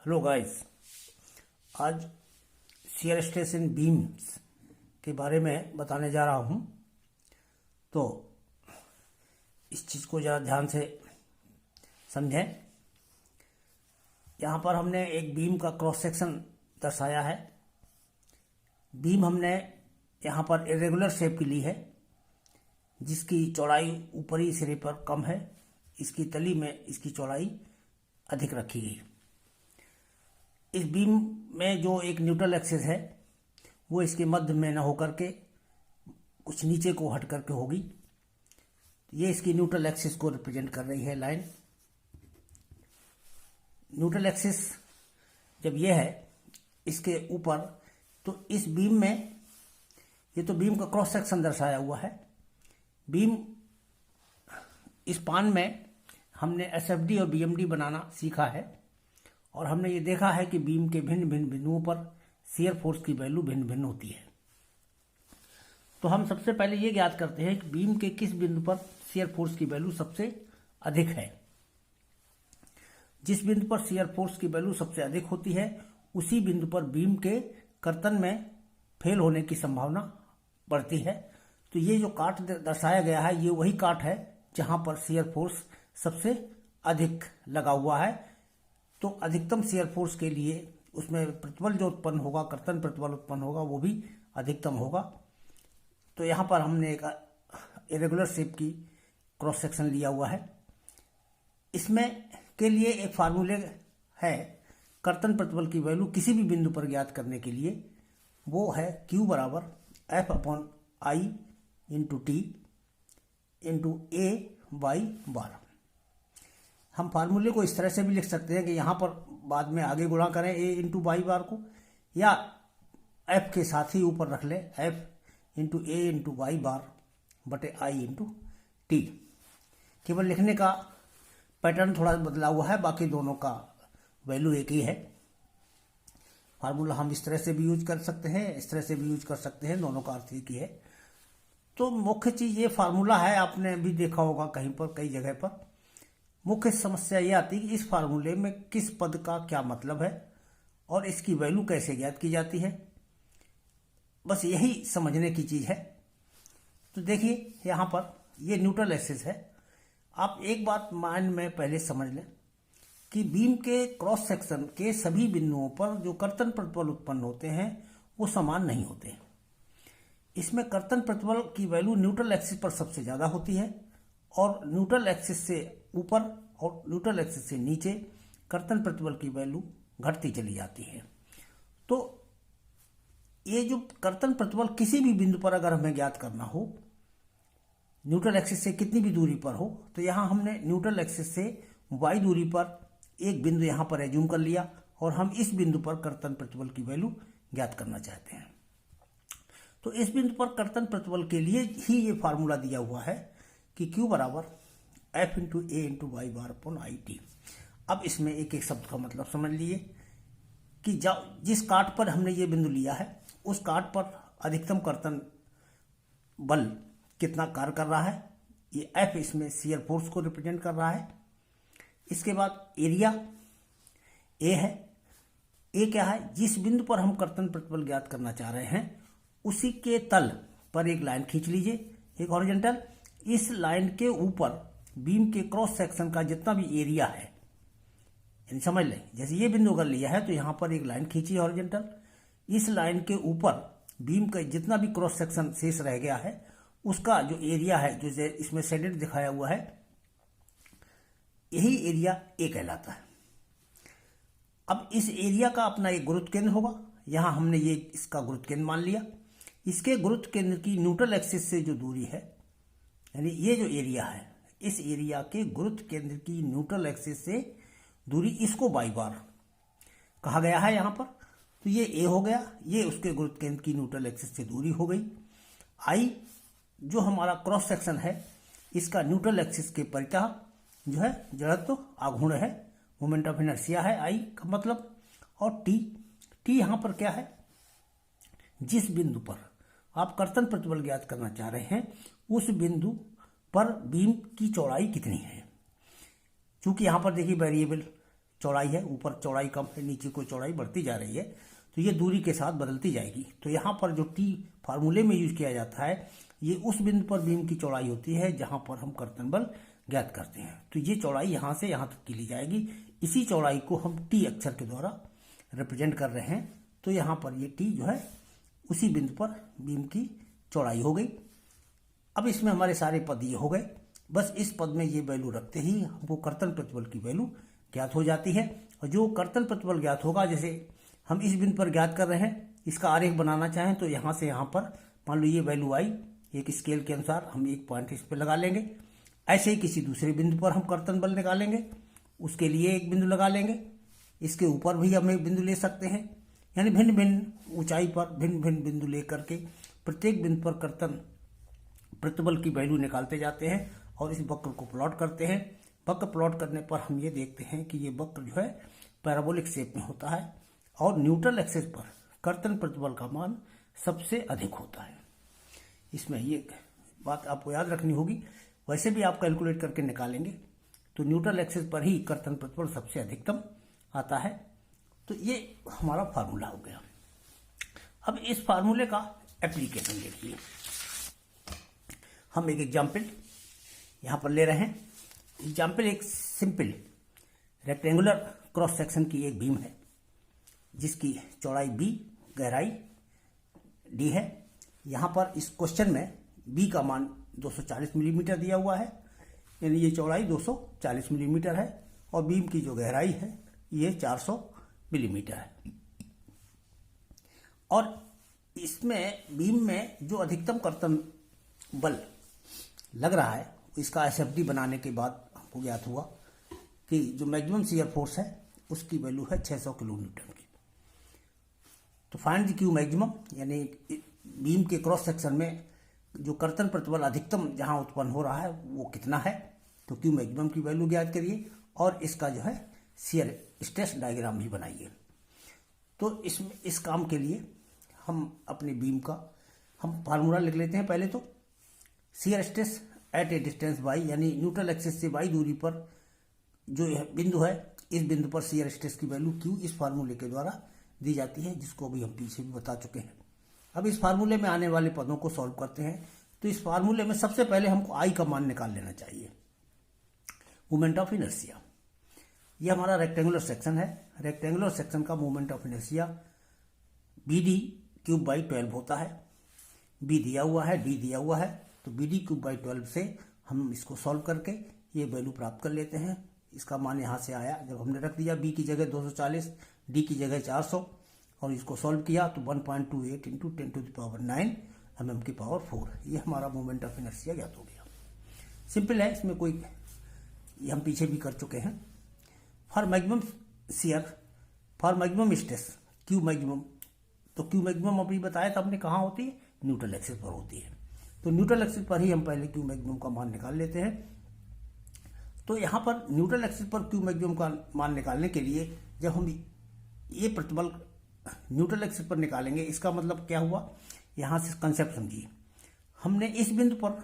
Hello guys, आज shear stress in beams के बारे में बताने जा रहा हूँ। तो इस चीज़ को ज़रा ध्यान से समझें। यहाँ पर हमने एक बीम का क्रॉस सेक्शन दर्शाया है। बीम हमने यहाँ पर इरेगुलर शेप की ली है, जिसकी चौड़ाई ऊपरी सिरे पर कम है। इसकी तली में इसकी चौड़ाई अधिक रखी गई। इस बीम में जो एक न्यूट्रल एक्सिस है वो इसके मध्य में न होकर के कुछ नीचे को हट करके होगी। ये इसकी न्यूट्रल एक्सिस को रिप्रेजेंट कर रही है लाइन। न्यूट्रल एक्सिस जब ये है इसके ऊपर, तो इस बीम में, ये तो बीम का क्रॉस सेक्शन दर्शाया हुआ है। बीम इस पान में हमने एसएफडी और बीएमडी बनाना सीखा है, और हमने ये देखा है कि बीम के भिन्न भिन्न बिंदुओं पर शियर फोर्स की वैल्यू भिन्न भिन्न होती है। तो हम सबसे पहले ये ज्ञात करते हैं कि बीम के किस बिंदु पर शियर फोर्स की वैल्यू सबसे अधिक है। जिस बिंदु पर शियर फोर्स की वैल्यू सबसे अधिक होती है, उसी बिंदु पर बीम के कर्तन में फेल होने की संभावना बढ़ती है। तो ये जो काट दर्शाया गया है, ये वही काट है जहां पर शियर फोर्स सबसे अधिक लगा हुआ है। तो अधिकतम शियर फोर्स के लिए उसमें प्रतिबल जो उत्पन्न होगा, कर्तन प्रतिबल उत्पन्न होगा, वो भी अधिकतम होगा। तो यहाँ पर हमने एक इरेगुलर शेप की क्रॉस सेक्शन लिया हुआ है। इसमें के लिए एक फार्मूले है कर्तन प्रतिबल की वैल्यू किसी भी बिंदु पर ज्ञात करने के लिए। वो है Q बराबर F/I into T into A by bar. हम फार्मूले को इस तरह से भी लिख सकते हैं कि यहाँ पर बाद में आगे गुणा करें A इंटू बाई बार को, या F के साथ ही ऊपर रख लें F into A into by bar बटे I इंटू T। केवल लिखने का पैटर्न थोड़ा बदला हुआ है, बाकी दोनों का वैल्यू एक ही है। फार्मूला हम इस तरह से भी यूज कर सकते हैं, इस तरह से भी यूज कर सकते हैं, दोनों का अर्थ एक ही है। तो मुख्य चीज़ ये फार्मूला है, आपने भी देखा होगा कहीं पर, कई जगह पर। मुख्य समस्या ये आती है कि इस फार्मूले में किस पद का क्या मतलब है और इसकी वैल्यू कैसे ज्ञात की जाती है। बस यही समझने की चीज़ है। तो देखिए, यहाँ पर ये न्यूट्रल एक्सिस है। आप एक बात माइंड में पहले समझ लें कि बीम के क्रॉस सेक्शन के सभी बिंदुओं पर जो कर्तन प्रतिबल उत्पन्न होते हैं वो समान नहीं होते। इसमें कर्तन प्रतिबल की वैल्यू न्यूट्रल एक्सिस पर सबसे ज़्यादा होती है, और न्यूट्रल एक्सिस से ऊपर और न्यूट्रल एक्सिस से नीचे कर्तन प्रतिबल की वैल्यू घटती चली जाती है। तो ये जो कर्तन प्रतिबल किसी भी बिंदु पर अगर हमें ज्ञात करना हो, न्यूट्रल एक्सिस से कितनी भी दूरी पर हो, तो यहाँ हमने न्यूट्रल एक्सिस से y दूरी पर एक बिंदु यहाँ पर एज्यूम कर लिया, और हम इस बिंदु पर कर्तन प्रतिबल की वैल्यू ज्ञात करना चाहते हैं। तो इस बिंदु पर कर्तन प्रतिबल के लिए ही ये फार्मूला दिया हुआ है कि Q बराबर F into A into Y bar upon IT। अब इसमें एक एक शब्द का मतलब समझ लिए कि जिस काट पर हमने ये बिंदु लिया है, उस काट पर अधिकतम कर्तन बल कितना कार्य कर रहा है। ये F इसमें शियर फोर्स को रिप्रेजेंट कर रहा है। इसके बाद एरिया A है। A क्या है? जिस बिंदु पर हम कर्तन प्रतिबल ज्ञात करना चाह रहे हैं, उसी के तल पर एक लाइन खींच लीजिए, एक हॉरिजॉन्टल। इस लाइन के ऊपर बीम के क्रॉस सेक्शन का जितना भी एरिया है, यानी समझ लें, जैसे ये बिंदु अगर लिया है तो यहाँ पर एक लाइन खींची हॉरिजॉन्टल। इस लाइन के ऊपर बीम का जितना भी क्रॉस सेक्शन शेष रह गया है, उसका जो एरिया है, जो इसमें शेडेड दिखाया हुआ है, यही एरिया ए कहलाता है। अब इस एरिया का अपना एक गुरुत्व केंद्र होगा। यहाँ हमने ये इसका गुरुत्व केंद्र मान लिया। इसके गुरुत्व केंद्र की न्यूट्रल एक्सिस से जो दूरी है, यानी ये जो एरिया है, इस एरिया के गुरुत्व केंद्र की न्यूट्रल एक्सिस से दूरी, इसको बाई बार कहा गया है यहाँ पर। तो ये ए हो गया, ये उसके गुरुत्व केंद्र की न्यूट्रल एक्सिस से दूरी हो गई। आई जो हमारा क्रॉस सेक्शन है, इसका न्यूट्रल एक्सिस के परितः जो है जड़त्व आघूर्ण है, मोमेंट ऑफ इनर्शिया है आई का मतलब। और टी यहाँ पर क्या है? जिस बिंदु पर आप कर्तन प्रतिबल ज्ञात करना चाह रहे हैं, उस बिंदु पर बीम की चौड़ाई कितनी है। चूंकि यहाँ पर देखिए वेरिएबल चौड़ाई है, ऊपर चौड़ाई कम है, नीचे को चौड़ाई बढ़ती जा रही है, तो ये दूरी के साथ बदलती जाएगी। तो यहाँ पर जो टी फार्मूले में यूज किया जाता है, ये उस बिंदु पर बीम की चौड़ाई होती है जहाँ पर हम कर्तन बल ज्ञात करते हैं। तो ये चौड़ाई यहाँ से यहाँ तक की ली जाएगी। इसी चौड़ाई को हम टी अक्षर के द्वारा रिप्रेजेंट कर रहे हैं। तो यहाँ पर ये टी जो है उसी बिंदु पर बीम की चौड़ाई हो गई। अब इसमें हमारे सारे पद ये हो गए। बस इस पद में ये वैल्यू रखते ही हमको कर्तन प्रतिबल की वैल्यू ज्ञात हो जाती है। और जो कर्तन प्रतिबल ज्ञात होगा, जैसे हम इस बिंदु पर ज्ञात कर रहे हैं, इसका आरेख बनाना चाहें तो यहाँ से यहाँ पर मान लो ये वैल्यू आई, एक स्केल के अनुसार हम एक पॉइंट इस पर लगा लेंगे। ऐसे ही किसी दूसरे बिंदु पर हम कर्तन बल निकालेंगे, उसके लिए एक बिंदु लगा लेंगे। इसके ऊपर भी हम एक बिंदु ले सकते हैं। यानी भिन्न भिन्न ऊंचाई पर भिन्न भिन्न बिंदु लेकर के प्रत्येक बिंदु पर कर्तन प्रतिबल की वैल्यू निकालते जाते हैं और इस वक्र को प्लॉट करते हैं। वक्र प्लॉट करने पर हम ये देखते हैं कि ये वक्र जो है पैराबोलिक शेप में होता है और न्यूट्रल एक्सिस पर कर्तन प्रतिबल का मान सबसे अधिक होता है। इसमें ये बात आपको याद रखनी होगी। वैसे भी आप कैलकुलेट करके निकालेंगे तो न्यूट्रल एक्सिस पर ही कर्तन प्रतिबल सबसे अधिकतम आता है। तो ये हमारा फार्मूला हो गया। अब इस फार्मूले का एप्लीकेशन देखिए। हम एक एग्जाम्पल यहाँ पर ले रहे हैं। एग्जाम्पल एक सिंपल रेक्टेंगुलर क्रॉस सेक्शन की एक बीम है जिसकी चौड़ाई b, गहराई d है। यहाँ पर इस क्वेश्चन में b का मान 240 मिलीमीटर दिया हुआ है, यानी ये चौड़ाई 240 मिलीमीटर है और बीम की जो गहराई है ये 400 मिलीमीटर है। और इसमें बीम में जो अधिकतम कर्तन बल लग रहा है, इसका एसएफडी बनाने के बाद हमको ज्ञात हुआ कि जो मैक्सिमम शियर फोर्स है उसकी वैल्यू है 600 किलो न्यूटन की। तो फाइंड द क्यू मैक्सिमम, यानी बीम के क्रॉस सेक्शन में जो कर्तन प्रतिबल अधिकतम जहां उत्पन्न हो रहा है वो कितना है। तो क्यू मैक्सिमम की वैल्यू ज्ञात करिए और इसका जो है शियर स्ट्रेस डायग्राम भी बनाइए। तो इस काम के लिए हम अपने बीम का हम फार्मूला लिख लेते हैं। पहले तो shear stress eight A distance by, यानी न्यूट्रल एक्सिस से बाई दूरी पर जो बिंदु है, इस बिंदु पर शियर स्ट्रेस की वैल्यू क्यू इस फार्मूले के द्वारा दी जाती है, जिसको भी हम पीछे भी बता चुके हैं। अब इस फार्मूले में आने वाले पदों को सॉल्व करते हैं। तो इस फार्मूले में सबसे पहले हमको आई का मान निकाल लेना चाहिए, मोमेंट ऑफ इनर्शिया। ये हमारा रेक्टेंगुलर सेक्शन है। रेक्टेंगुलर सेक्शन का moment of inertia BD cube by 12 होता है। B दिया हुआ है, D दिया हुआ है, तो BD क्यूब बाई 12 से हम इसको सॉल्व करके ये वैल्यू प्राप्त कर लेते हैं। इसका मान यहाँ से आया, जब हमने रख दिया B की जगह 240, D की जगह 400 और इसको सॉल्व किया तो 1.28 इंटू 10⁹ mm की पावर 4, ये हमारा मोमेंट ऑफ इनर्शिया ज्ञात हो गया। सिंपल है, इसमें कोई ये हम पीछे भी कर चुके हैं। For maximum shear, for maximum stress Q maximum, तो क्यू मैक्सिमम अभी बताया था हमने कहाँ होती है, न्यूट्रल एक्सिस पर होती है। तो न्यूट्रल एक्सिस पर ही हम पहले क्यू मैक्सिमम का मान निकाल लेते हैं। तो यहाँ पर न्यूट्रल एक्सिस पर क्यू मैक्सिमम का मान निकालने के लिए जब हम ये प्रतिबल न्यूट्रल एक्सिस पर निकालेंगे, इसका मतलब क्या हुआ, यहाँ से कंसेप्ट समझिए। हमने इस बिंदु पर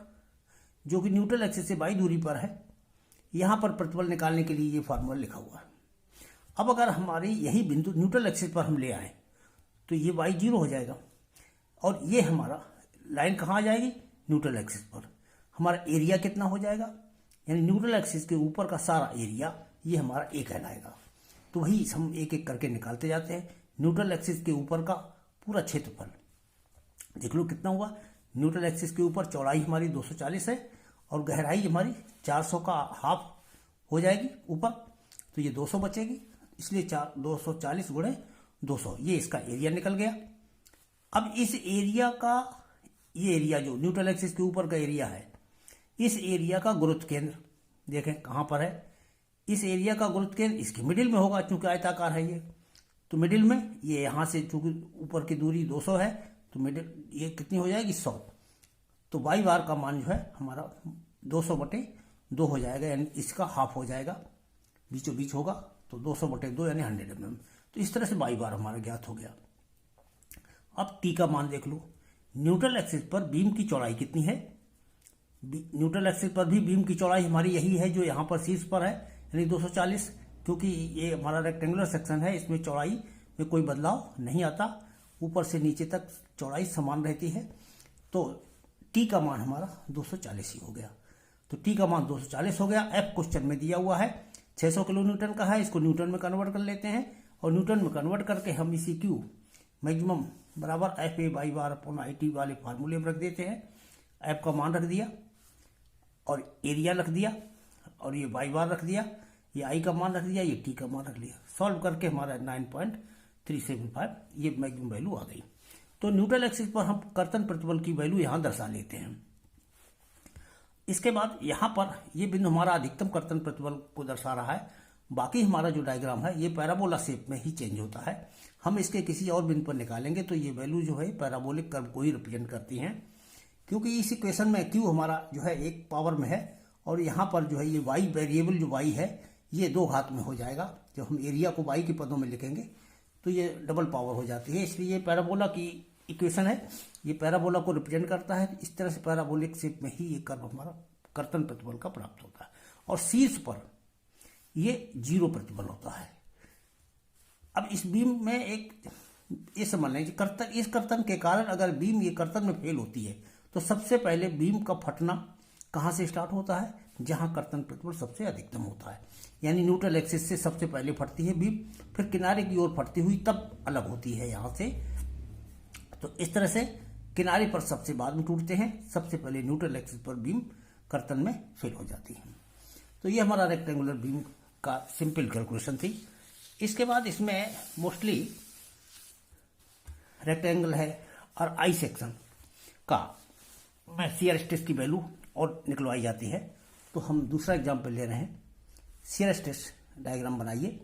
जो कि न्यूट्रल एक्सिस से बाई दूरी पर है, यहाँ पर प्रतिबल निकालने के लिए ये फार्मूला लिखा हुआ है। अब अगर हमारी यही बिंदु न्यूट्रल एक्सिस पर हम ले आए तो ये y 0 हो जाएगा और ये हमारा लाइन कहाँ आ जाएगी, न्यूट्रल एक्सिस पर। हमारा एरिया कितना हो जाएगा, यानी न्यूट्रल एक्सिस के ऊपर का सारा एरिया ये हमारा A कहलाएगा। तो वही हम एक एक करके निकालते जाते हैं। न्यूट्रल एक्सिस के ऊपर का पूरा क्षेत्रफल देख लो कितना हुआ। न्यूट्रल एक्सिस के ऊपर चौड़ाई हमारी 240 है और गहराई हमारी 400 का हाफ हो जाएगी ऊपर, तो ये 200 बचेगी, इसलिए 240 गुणे 200, ये इसका एरिया निकल गया। अब इस एरिया का, ये एरिया जो न्यूट्रल एक्सिस के ऊपर का एरिया है, इस एरिया का गुरुत्व केंद्र देखें कहाँ पर है। इस एरिया का गुरुत्व केंद्र इसके मिडिल में होगा, चूंकि आयताकार है ये, तो मिडिल में ये यहाँ से चूंकि ऊपर की दूरी 200 है तो मिडिल ये कितनी हो जाएगी 100। तो वाई बार का मान जो है हमारा 200/2 हो जाएगा, यानी इसका हाफ हो जाएगा, बीचों बीच होगा, तो 200/2 यानी 100 mm। तो इस तरह से वाई बार हमारा ज्ञात हो गया। अब टी का मान देख लो। न्यूट्रल एक्सिस पर बीम की चौड़ाई कितनी है, न्यूट्रल एक्सिस पर भी बीम की चौड़ाई हमारी यही है जो यहाँ पर शीर्ष पर है, यानी 240, क्योंकि ये हमारा रेक्टेंगुलर सेक्शन है, इसमें चौड़ाई में कोई बदलाव नहीं आता, ऊपर से नीचे तक चौड़ाई समान रहती है। तो टी का मान हमारा 240 ही हो गया। तो टी का मान 240 हो गया। एफ क्वेश्चन में दिया हुआ है 600 किलो न्यूटन का है, इसको न्यूटन में कन्वर्ट कर लेते हैं और न्यूटन में कन्वर्ट करके हम इसी क्यू मैक्सिमम बराबर F A by bar upon I T वाले फार्मूले में रख देते हैं। एफ का मान रख दिया और एरिया रख दिया और ये बाई बार रख दिया, ये आई का मान रख दिया, ये टी का मान रख लिया। सॉल्व करके हमारा 9.375 ये मैक्सिमम वैल्यू आ गई। तो न्यूट्रल एक्सिस पर हम कर्तन प्रतिबल की वैल्यू यहां दर्शा लेते हैं। इसके बाद यहां पर ये बिंदु हमारा अधिकतम कर्तन प्रतिबल को दर्शा रहा है। बाकी हमारा जो डायग्राम है ये पैराबोला शेप में ही चेंज होता है। हम इसके किसी और बिंदु पर निकालेंगे तो ये वैल्यू जो है पैराबोलिक कर्व को ही रिप्रेजेंट करती हैं, क्योंकि इस इक्वेशन में क्यू हमारा जो है एक पावर में है और यहाँ पर जो है ये वाई वेरिएबल जो वाई है ये 2 घात में हो जाएगा। जब हम एरिया को वाई के पदों में लिखेंगे तो ये डबल पावर हो जाती है, इसलिए ये पैराबोला की इक्वेशन है, ये पैराबोला को रिप्रेजेंट करता है। इस तरह से पैराबोलिक शेप में ही ये कर्व हमारा कर्तन प्रतिबल का प्राप्त होता है और शीर्ष पर ये 0 प्रतिबल होता है। अब इस बीम में एक ये समझ लें कर्तन, इस कर्तन के कारण अगर बीम ये कर्तन में फेल होती है तो सबसे पहले बीम का फटना कहाँ से स्टार्ट होता है, जहां कर्तन प्रतिबल सबसे अधिकतम होता है, यानी न्यूट्रल एक्सिस से सबसे पहले फटती है बीम, फिर किनारे की ओर फटती हुई तब अलग होती है यहां से। तो इस तरह से किनारे पर सबसे बाद में टूटते हैं, सबसे पहले न्यूट्रल एक्सिस पर बीम कर्तन में फेल हो जाती है। तो ये हमारा रेक्टेंगुलर बीम का सिंपल कैलकुलेशन थी। इसके बाद इसमें मोस्टली रेक्टेंगल है और आई सेक्शन का में शियर स्ट्रेस की वैल्यू और निकलवाई जाती है। तो हम दूसरा एग्जाम्पल ले रहे हैं। शियर स्ट्रेस डायग्राम बनाइए।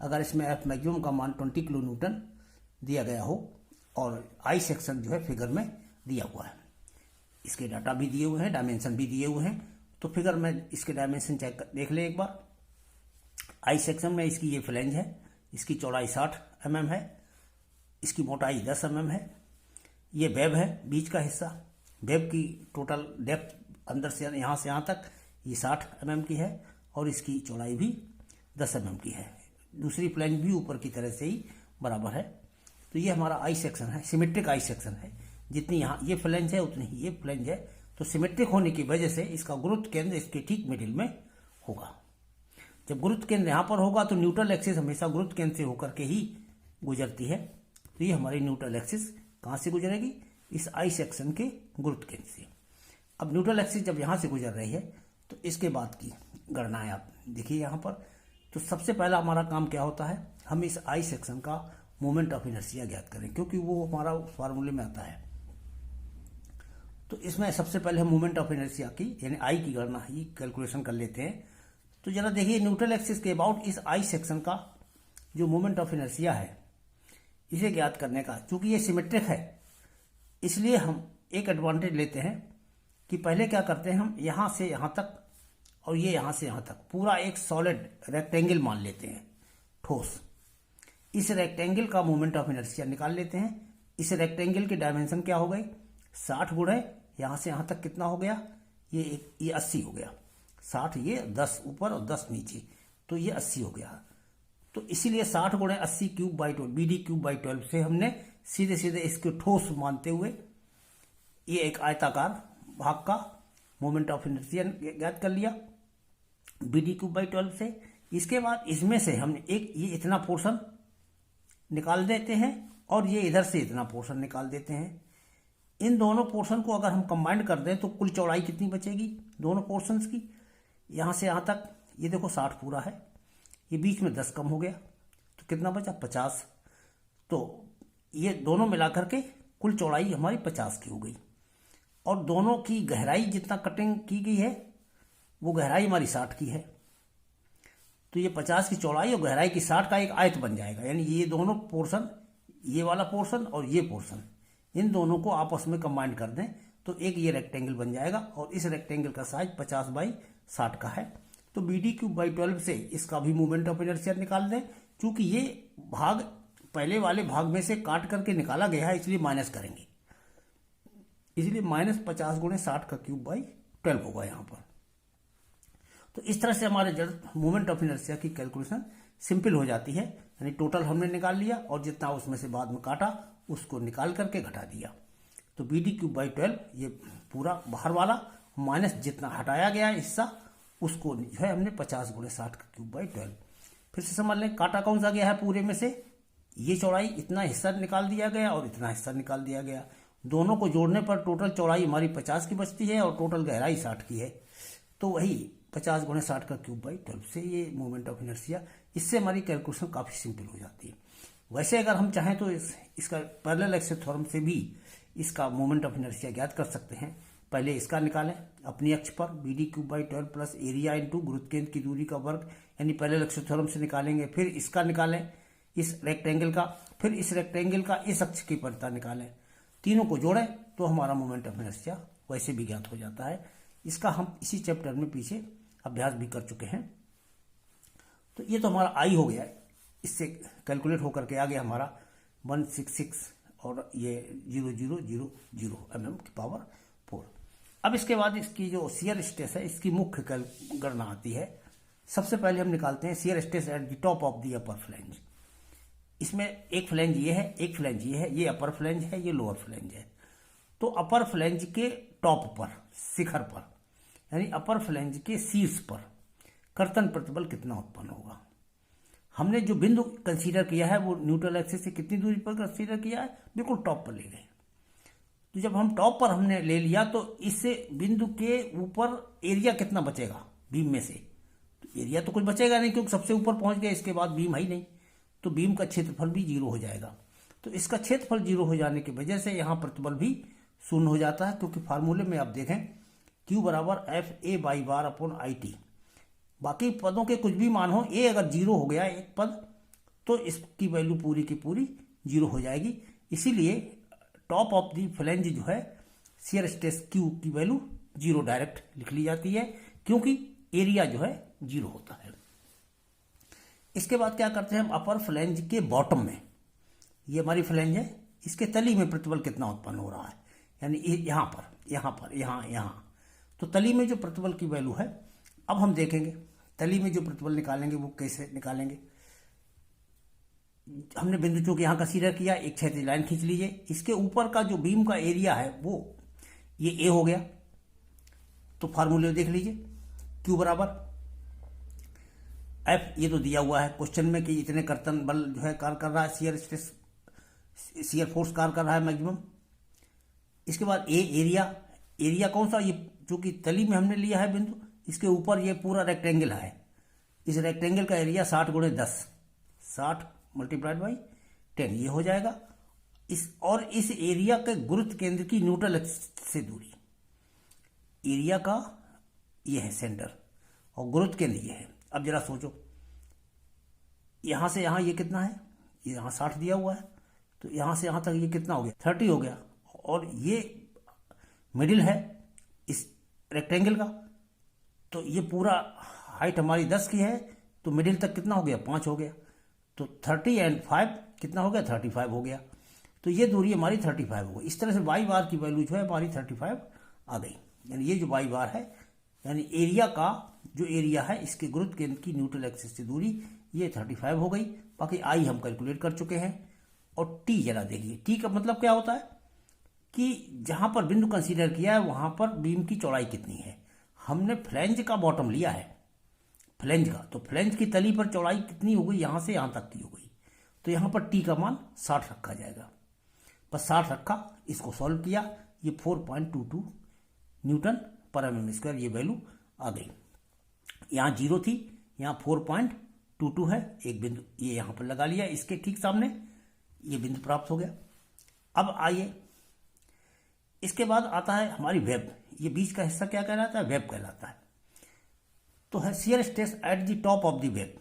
अगर इसमें एफ मैक्सिमम का मान 20 किलो न्यूटन दिया गया हो और आई सेक्शन जो है फिगर में दिया हुआ है, इसके डाटा भी दिए हुए हैं, डायमेंशन भी दिए हुए हैं। तो फिगर में इसके डायमेंशन चेक देख लें एक बार। आई सेक्शन में इसकी ये फ्लैंज है, इसकी चौड़ाई 60 mm है, इसकी मोटाई 10 mm है। ये वेब है बीच का हिस्सा, वेब की टोटल डेप्थ अंदर से यहाँ से यहाँ तक ये 60 mm की है और इसकी चौड़ाई भी 10 mm की है। दूसरी फ्लैंज भी ऊपर की तरह से ही बराबर है। तो ये हमारा आई सेक्शन है, सिमेट्रिक आई सेक्शन है। जितनी यहाँ ये फ्लैंज है उतनी ही ये फ्लैंज है। तो सिमेट्रिक होने की वजह से इसका गुरुत्व केंद्र इसके ठीक मिडिल में होगा। जब गुरुत्व केंद्र यहाँ पर होगा तो न्यूट्रल एक्सिस हमेशा गुरुत्व केंद्र से होकर के ही गुजरती है। तो ये हमारी न्यूट्रल एक्सिस कहाँ से गुजरेगी, इस आई सेक्शन के गुरुत्व केंद्र से। अब न्यूट्रल एक्सिस जब यहाँ से गुजर रही है तो इसके बाद की गणनाएं आप देखिए यहाँ पर। तो सबसे पहला हमारा काम क्या होता है, हम इस आई सेक्शन का मोमेंट ऑफ इनर्शिया ज्ञात करें, क्योंकि वो हमारा फार्मूले में आता है। तो इसमें सबसे पहले हम मोमेंट ऑफ इनर्शिया की यानी आई की गणना ही कैलकुलेशन कर लेते हैं। तो जरा देखिए न्यूट्रल एक्सिस के अबाउट इस आई सेक्शन का जो मोमेंट ऑफ इनर्शिया है इसे ज्ञात करने का, चूंकि ये सिमेट्रिक है इसलिए हम एक एडवांटेज लेते हैं कि पहले क्या करते हैं, हम यहां से यहां तक और ये यहां से यहां तक पूरा एक सॉलिड रेक्टेंगल मान लेते हैं, ठोस। इस रेक्टेंगल का मोमेंट ऑफ इनर्शिया निकाल लेते हैं। इस रेक्टेंगल के डायमेंशन क्या हो गए, 60 गुणे यहां से यहां तक कितना हो गया, ये 80 हो गया। 60 ये 10 ऊपर और 10 नीचे, तो ये 80 हो गया। तो इसीलिए 60 गुणे 80 cube by 12 BD cube by 12 से हमने सीधे सीधे इसके ठोस मानते हुए ये एक आयताकार भाग का मोमेंट ऑफ इनर्शिया ज्ञात कर लिया BD क्यूब बाई 12 से। इसके बाद इसमें से हमने एक ये इतना पोर्शन निकाल देते हैं और ये इधर से इतना पोर्शन निकाल देते हैं। इन दोनों पोर्शन को अगर हम कंबाइंड कर दें तो कुल चौड़ाई कितनी बचेगी दोनों पोर्शंस की, यहां से यहां तक ये देखो 60 पूरा है, ये बीच में 10 कम हो गया तो कितना बचा 50। तो ये दोनों मिलाकर के कुल चौड़ाई हमारी 50 की हो गई और दोनों की गहराई जितना कटिंग की गई है वो गहराई हमारी 60 की है। तो ये 50 की चौड़ाई और गहराई की 60 का एक आयत बन जाएगा, यानी ये दोनों पोर्शन, ये वाला पोर्शन और ये पोर्शन, इन दोनों को आपस में कंबाइन कर दें तो एक ये रेक्टेंगल बन जाएगा और इस रेक्टेंगल का साइज 50 बाई 60 का है। तो BD क्यूब बाई 12 से इसका भी मोमेंट ऑफ इनर्शिया निकाल दें। चूंकि ये भाग पहले वाले भाग में से काट करके निकाला गया है इसलिए माइनस करेंगे, इसलिए -50 गुणे 60 का क्यूब बाई 12 होगा यहाँ पर। तो इस तरह से हमारे जड़ मोमेंट ऑफ इनर्शिया की कैलकुलेशन सिंपल हो जाती है। यानी टोटल हमने निकाल लिया और जितना उसमें से बाद में काटा उसको निकाल करके घटा दिया। तो BD³/12 ये पूरा बाहर वाला माइनस जितना हटाया गया हिस्सा उसको जो है हमने 50 × 60⁻²। फिर से समझ लें काटा कौन सा गया है पूरे में से, ये चौड़ाई इतना हिस्सा निकाल दिया गया और इतना हिस्सा निकाल दिया गया। दोनों को जोड़ने पर टोटल चौड़ाई हमारी 50 की बचती है और टोटल गहराई 60 की है। तो वही 50 × 60⁻² से ये मोमेंट ऑफ इनर्शिया, इससे हमारी कैलकुलेशन काफ़ी सिंपल हो जाती है। वैसे अगर हम चाहें तो इसका पैरेलल एक्सिस थ्योरम से भी इसका मोमेंट ऑफ इनर्शिया ज्ञात कर सकते हैं। पहले इसका निकालें अपनी अक्ष पर BD³/12 प्लस एरिया इंटू गुरुत्व केंद्र की दूरी का वर्ग, यानी पैरेलल एक्सिस थ्योरम से निकालेंगे। फिर इसका निकालें इस रेक्टेंगल का, फिर इस रेक्टेंगल का इस अक्ष की परिता निकालें। तीनों को जोड़ें तो हमारा मोमेंट ऑफ इनर्शिया वैसे भी ज्ञात हो जाता है। इसका हम इसी चैप्टर में पीछे अभ्यास भी कर चुके हैं। तो ये तो हमारा आई हो गया, इससे कैलकुलेट होकर के आ गया हमारा 166 और ये 0000 mm⁴। अब इसके बाद इसकी जो शियर स्ट्रेस है इसकी मुख्य गणना आती है। सबसे पहले हम निकालते हैं shear stress at the top of the upper flange. इसमें एक फ्लैंज ये है, एक फ्लैंज ये है, ये अपर फ्लैंज है, ये लोअर फ्लैंज है। तो अपर फ्लैंज के टॉप पर, शिखर पर, यानी अपर फ्लैंज के शीर्ष पर कर्तन प्रतिबल कितना उत्पन्न होगा। हमने जो बिंदु कंसीडर किया है वो न्यूट्रल एक्सिस से कितनी दूरी पर कंसीडर किया है, बिल्कुल टॉप पर ले गए। तो जब हम टॉप पर हमने ले लिया तो इससे बिंदु के ऊपर एरिया कितना बचेगा बीम में से, तो एरिया तो कुछ बचेगा नहीं क्योंकि सबसे ऊपर पहुंच गए, इसके बाद बीम है ही नहीं। तो बीम का क्षेत्रफल भी 0 हो जाएगा। तो इसका क्षेत्रफल 0 हो जाने की वजह से यहाँ प्रतिबल भी शून्य हो जाता है, क्योंकि फार्मूले में आप देखें Q = F/A/बार/IT। बाकी पदों के कुछ भी मान हो, A अगर 0 हो गया एक पद तो इसकी वैल्यू पूरी की पूरी 0 हो जाएगी। इसीलिए टॉप ऑफ दी फ्लैंज जो है शियर स्ट्रेस Q की वैल्यू 0 डायरेक्ट लिख ली जाती है, क्योंकि एरिया जो है 0 होता है। इसके बाद क्या करते हैं हम, अपर फ्लैंज के बॉटम में, ये हमारी फ्लैंज है, इसके तली में प्रतिबल कितना उत्पन्न हो रहा है, यानी यहाँ पर, यहाँ। तो तली में जो प्रतिबल की वैल्यू है, अब हम देखेंगे तली में जो प्रतिबल निकालेंगे वो कैसे निकालेंगे। हमने बिंदु चूंकि यहाँ कंसीडर किया, एक क्षैतिज लाइन खींच लीजिए। इसके ऊपर का जो बीम का एरिया है वो ये A हो गया। तो फार्मूले देख लीजिए, Q = F, ये तो दिया हुआ है क्वेश्चन में कि इतने कर्तन बल जो है कार्य कर रहा है, शियर फोर्स कार्य कर रहा है मैक्सिमम। इसके बाद A एरिया कौन सा, ये जो कि तली में हमने लिया है बिंदु, इसके ऊपर ये पूरा रेक्टेंगल है। इस रेक्टेंगल का एरिया 60 × 10, 60 × 10 ये हो जाएगा। इस एरिया के गुरुत्व केंद्र की न्यूट्रल एक्सिस से दूरी, एरिया का ये है सेंटर और गुरुत्व केंद्र ये है। अब जरा सोचो, यहां से यहां ये कितना है, ये यहां 60 दिया हुआ है, तो यहां से यहां तक ये कितना हो गया, 30 हो गया। और ये मिडिल है इस रेक्टेंगल का, तो ये पूरा हाइट हमारी 10 की है, तो मिडिल तक कितना हो गया, 5 हो गया। तो 30 और 5 कितना हो गया, 35 हो गया। तो ये दूरी हमारी 35 हो गई। इस तरह से वाई बार की वैल्यू जो है हमारी 35 आ गई। यानी ये जो वाई बार है, यानी एरिया का जो एरिया है इसके गुरुत्व केंद्र की न्यूट्रल एक्सिस से दूरी ये 35 हो गई। बाकी आई हम कैलकुलेट कर चुके हैं। और टी जरा देखिए, टी का मतलब क्या होता है कि जहां पर बिंदु कंसीडर किया है वहां पर बीम की चौड़ाई कितनी है। हमने फ्लैंज का बॉटम लिया है, फ्लैंज का, तो फ्लैंज की तली पर चौड़ाई कितनी हो गई, यहां से यहां तक की हो गई। तो यहां पर टी का मान 60 रखा जाएगा। बस 60 रखा, इसको सॉल्व किया, ये 4.22 Nm/mm², ये वैल्यू आ गई। यहाँ 0 थी, यहाँ 4.22 है, एक बिंदु ये यहाँ पर लगा लिया, इसके ठीक सामने ये बिंदु प्राप्त हो गया। अब आइए, इसके बाद आता है हमारी वेब। ये बीच का हिस्सा क्या कहलाता है, वेब कहलाता है। तो है shear stress at the top of the web.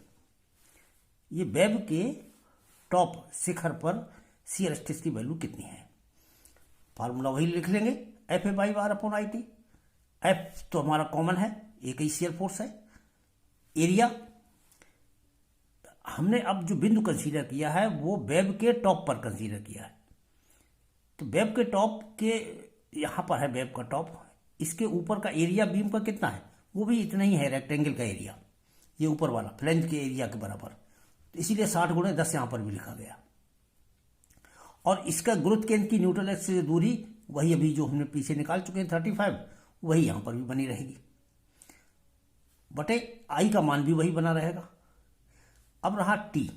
ये वेब के टॉप शिखर पर शियर स्ट्रेस की वैल्यू कितनी है, फार्मूला वही लिख लेंगे, F/A/IT। F तो हमारा कॉमन है, एक ही शियर फोर्स है। एरिया हमने अब जो बिंदु कंसीडर किया है वो वेब के टॉप पर कंसीडर किया है। तो वेब के टॉप के यहां पर है वेब का टॉप, इसके ऊपर का एरिया बीम का कितना है, वो भी इतना ही है रेक्टेंगल का एरिया, ये ऊपर वाला फ्लैंज के एरिया के बराबर। तो इसीलिए 60 गुणे 10 यहां पर भी लिखा गया। और इसका गुरुत्व केंद्र की न्यूट्रल एक्सिस से दूरी वही अभी जो हमने पीछे निकाल चुके हैं 35, वही यहां पर भी बनी रहेगी, बटे आई का मान भी वही बना रहेगा। अब रहा टी।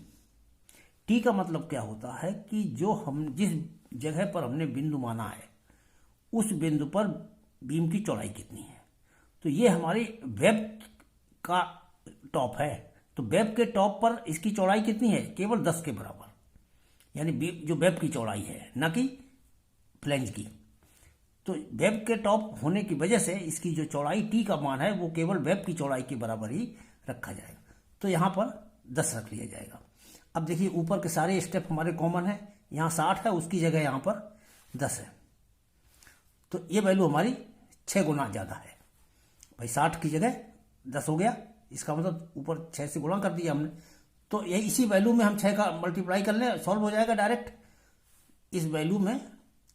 टी का मतलब क्या होता है कि जो हम जिस जगह पर हमने बिंदु माना है उस बिंदु पर बीम की चौड़ाई कितनी है। तो ये हमारी वेब का टॉप है, तो वेब के टॉप पर इसकी चौड़ाई कितनी है, केवल 10 के बराबर, यानी जो वेब की चौड़ाई है, न कि फ्लैंज की। तो वेब के टॉप होने की वजह से इसकी जो चौड़ाई टी का मान है वो केवल वेब की चौड़ाई के बराबर ही रखा जाएगा। तो यहां पर 10 रख लिया जाएगा। अब देखिए ऊपर के सारे स्टेप हमारे कॉमन है, यहां 60 है, उसकी जगह यहां पर 10 है, तो ये वैल्यू हमारी 6 गुना ज्यादा है भाई। 60 की जगह 10 हो गया, इसका मतलब ऊपर 6 से गुणा कर दिया हमने। तो ये इसी वैल्यू में हम 6 का मल्टीप्लाई कर लें, सॉल्व हो जाएगा डायरेक्ट। इस वैल्यू में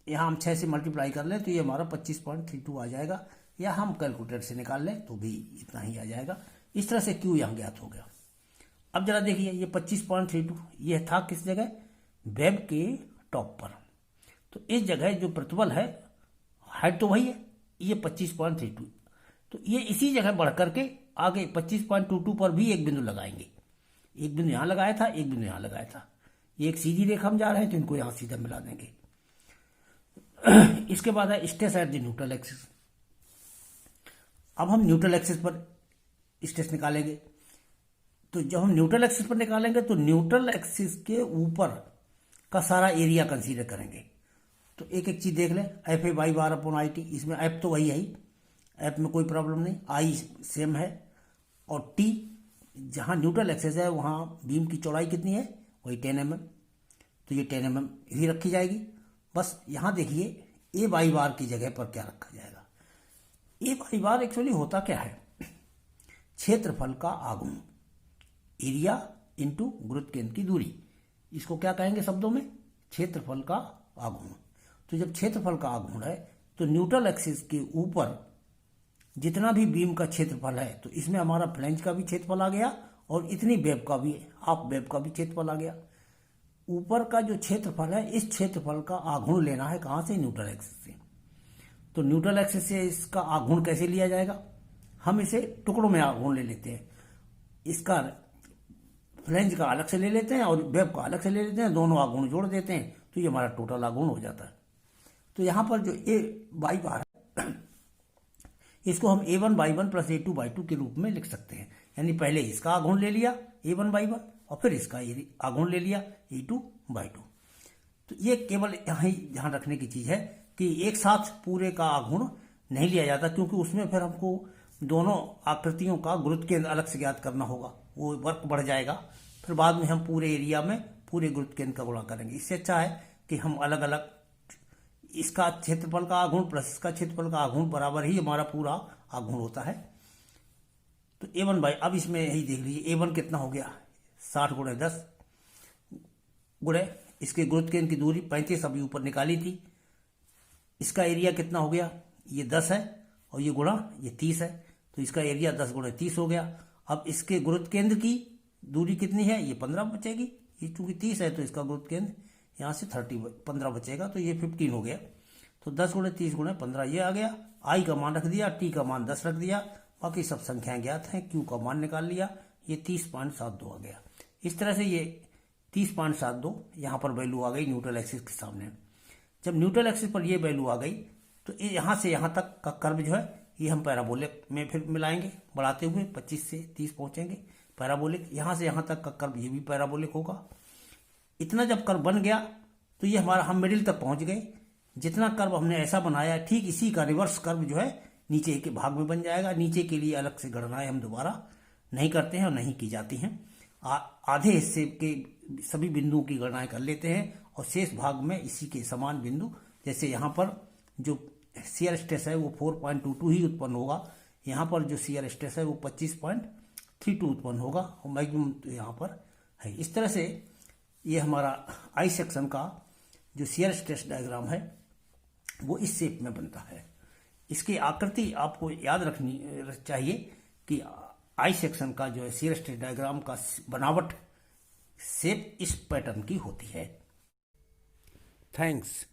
यहां हम 6 से मल्टीप्लाई कर लें तो ये हमारा 25.32 आ जाएगा, या हम कैलकुलेटर से निकाल लें तो भी इतना ही आ जाएगा। इस तरह से क्यू यहां ज्ञात हो गया। अब जरा देखिए ये 25.32 ये था किस जगह, वेब के टॉप पर। तो इस जगह जो प्रतिबल है, हाइट तो वही है, ये 25.32, तो ये इसी जगह बढ़ करके आगे 25.22 पर भी एक बिंदु लगाएंगे। एक बिंदु यहां लगाया था, एक बिंदु यहां लगाया था, ये एक सीधी रेखा हम जा रहे हैं तो इनको यहां सीधा मिला देंगे। इसके बाद है stress at the neutral axis. अब हम न्यूट्रल एक्सिस पर स्ट्रेस निकालेंगे। तो जब हम न्यूट्रल एक्सिस पर निकालेंगे तो न्यूट्रल एक्सिस के ऊपर का सारा एरिया कंसीडर करेंगे। तो एक एक चीज देख लें, F A Y bar upon I T, इसमें एफ तो वही है ही, एफ में कोई प्रॉब्लम नहीं, आई सेम है, और टी जहां न्यूट्रल एक्सिस है वहां बीम की चौड़ाई कितनी है, वही 10 mm, तो ये 10 mm ही रखी जाएगी। बस यहां देखिए ए वाई बार की जगह पर क्या रखा जाएगा। ए वाई बार एक्चुअली होता क्या है, क्षेत्रफल का आघूर्ण, एरिया इंटू गुरुत्व केंद्र की दूरी, इसको क्या कहेंगे शब्दों में, क्षेत्रफल का आघूर्ण। तो जब क्षेत्रफल का आघूर्ण है तो न्यूट्रल एक्सिस के ऊपर जितना भी बीम का क्षेत्रफल है, तो इसमें हमारा फ्लैंज का भी क्षेत्रफल आ गया और इतनी वेब का भी, हाफ वेब का भी क्षेत्रफल आ गया। ऊपर का जो क्षेत्रफल है, इस क्षेत्रफल का आघूर्ण लेना है कहां से, न्यूट्रल एक्सिस से। तो न्यूट्रल एक्सिस से इसका आघूर्ण कैसे लिया जाएगा, हम इसे टुकड़ों में आघूर्ण ले लेते हैं। इसका फ्लैंज का अलग से ले लेते हैं और वेब का अलग से ले लेते हैं, दोनों आघूर्ण जोड़ देते हैं, तो ये हमारा टोटल आघूर्ण हो जाता है। तो यहां पर जो ए वाई बार है इसको हम A1/1 प्लस A2/2 के रूप में लिख सकते हैं। यानी पहले इसका आघूर्ण ले लिया A1/1 और फिर इसका आघूर्ण ले लिया A2/2। तो ये केवल यहां ध्यान रखने की चीज है कि एक साथ पूरे का आघूर्ण नहीं लिया जाता, क्योंकि उसमें फिर हमको दोनों आकृतियों का गुरुत्व केंद्र अलग से ज्ञात करना होगा, वो वर्क बढ़ जाएगा। फिर बाद में हम पूरे एरिया में पूरे गुरुत्व केंद्र का गुणा करेंगे। इससे अच्छा है कि हम अलग अलग, इसका क्षेत्रफल का आघूर्ण प्लस इसका क्षेत्रफल का आघूर्ण बराबर ही हमारा पूरा आघूर्ण होता है। तो A1 बाई, अब इसमें यही देख लीजिए A1 कितना हो गया, 60 गुणे 10 गुणे इसके गुरुत्व केंद्र की दूरी 35 अभी ऊपर निकाली थी। इसका एरिया कितना हो गया, ये 10 है और ये गुणा ये 30 है, तो इसका एरिया 10 गुणे 30 हो गया। अब इसके गुरुत्व केंद्र की दूरी कितनी है, ये 15 बचेगी, ये चूंकि 30 है तो इसका गुरुत्व केंद्र यहां से 15 बचेगा, तो ये 15 हो गया। तो 10 गुणे 30 गुणे 15 ये आ गया। आई का मान रख दिया, टी का मान 10 रख दिया, बाकी सब संख्याएं ज्ञात हैं, क्यू का मान निकाल लिया, ये 30.72 आ गया। इस तरह से ये 30.72 यहां पर वैल्यू आ गई न्यूट्रल एक्सिस के सामने। जब न्यूट्रल एक्सिस पर ये वैल्यू आ गई तो यहां से यहां तक का कर्व जो है ये हम पैराबोलिक में फिर मिलाएंगे, बढ़ाते हुए 25 से 30 पहुंचेंगे पैराबोलिक। यहां से यहां तक का कर्व ये भी पैराबोलिक होगा। इतना जब कर्व बन गया तो ये हमारा, हम मिडिल तक पहुंच गए। जितना कर्व हमने ऐसा बनाया ठीक इसी का रिवर्स कर्व जो है नीचे के भाग में बन जाएगा। नीचे के लिए अलग से गणनाएं हम दोबारा नहीं करते हैं और नहीं की जाती हैं। आधे हिस्से के सभी बिंदुओं की गणनाएं कर लेते हैं और शेष भाग में इसी के समान बिंदु, जैसे यहाँ पर जो शियर स्ट्रेस है वो 4.22 ही उत्पन्न होगा, यहाँ पर जो शियर स्ट्रेस है वो 25.32 उत्पन्न होगा और मैक्सिमम तो यहाँ पर है। इस तरह से ये हमारा आई सेक्शन का जो शियर स्ट्रेस डायग्राम है वो इस शेप में बनता है। इसकी आकृति आपको याद रखनी चाहिए कि आई सेक्शन का जो है शियर स्ट्रेस डायग्राम का बनावट शेप इस पैटर्न की होती है। थैंक्स।